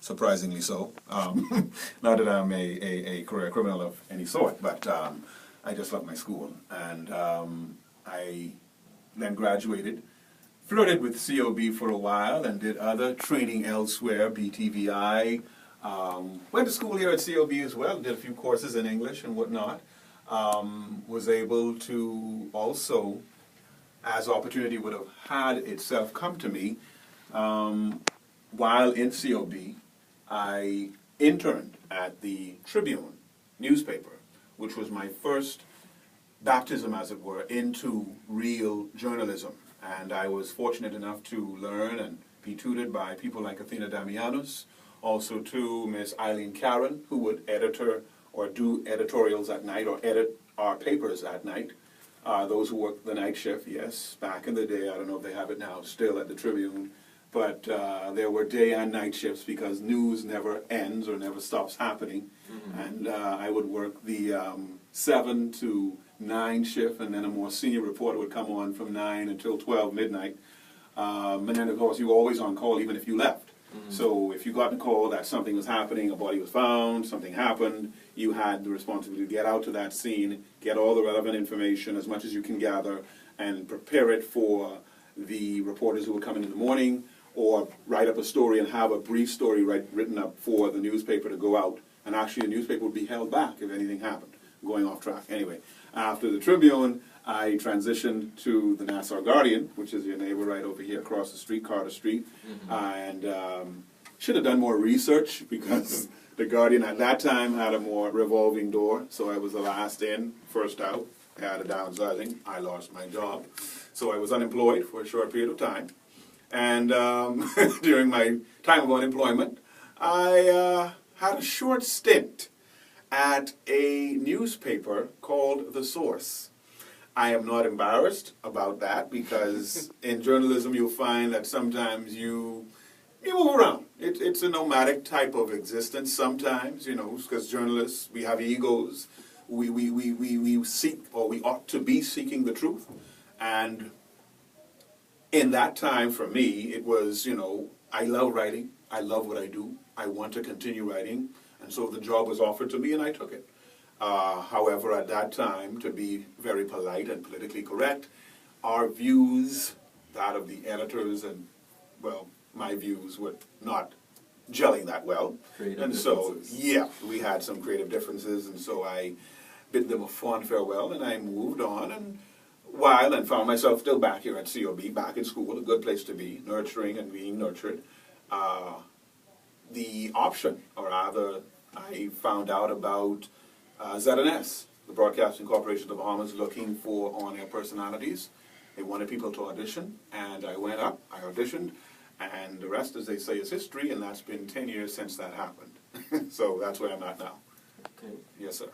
surprisingly so. Not that I'm a career criminal of any sort, but I just love my school. And I then graduated, flirted with COB for a while, and did other training elsewhere, BTVI. Went to school here at COB as well, did a few courses in English and whatnot. Was able to also, as opportunity would have had itself come to me, while in COB, I interned at the Tribune newspaper, which was my first baptism, as it were, into real journalism. And I was fortunate enough to learn and be tutored by people like Athena Damianos, also to Miss Eileen Karen, who would editor or do editorials at night or edit our papers at night. Those who worked the night shift, yes, back in the day, I don't know if they have it now, still at the Tribune, but there were day and night shifts because news never ends or never stops happening. Mm-hmm. And I would work the 7 to 9 shift, and then a more senior reporter would come on from 9 until 12 midnight. And then, of course, you were always on call even if you left. Mm-hmm. So if you got the call that something was happening, a body was found, something happened, you had the responsibility to get out to that scene, get all the relevant information as much as you can gather, and prepare it for the reporters who would come in the morning, or write up a story and have a brief story written up for the newspaper to go out. And actually the newspaper would be held back if anything happened, going off track. Anyway, after the Tribune, I transitioned to the Nassau Guardian, which is your neighbor right over here across the street, Carter Street. Mm-hmm. And should have done more research because the Guardian at that time had a more revolving door. So I was the last in, first out. I had a downsizing. I lost my job. So I was unemployed for a short period of time. And during my time of unemployment, I had a short stint at a newspaper called The Source. I am not embarrassed about that because in journalism you'll find that sometimes you move around. It's a nomadic type of existence sometimes, you know, because journalists, we have egos. We seek, or we ought to be seeking the truth. And in that time for me, it was, you know, I love writing. I love what I do. I want to continue writing. And so the job was offered to me and I took it. However, at that time, to be very polite and politically correct, our views, that of the editors and, well, my views were not gelling that well. And so, yeah, we had some creative differences, and so I bid them a fond farewell and I moved on and found myself still back here at COB, back in school, a good place to be, nurturing and being nurtured. The option, or rather, I found out about ZNS, the Broadcasting Corporation of the Bahamas, looking for on-air personalities. They wanted people to audition, and I went up, I auditioned, and the rest, as they say, is history, and that's been 10 years since that happened. So that's where I'm at now. Okay. Yes, sir.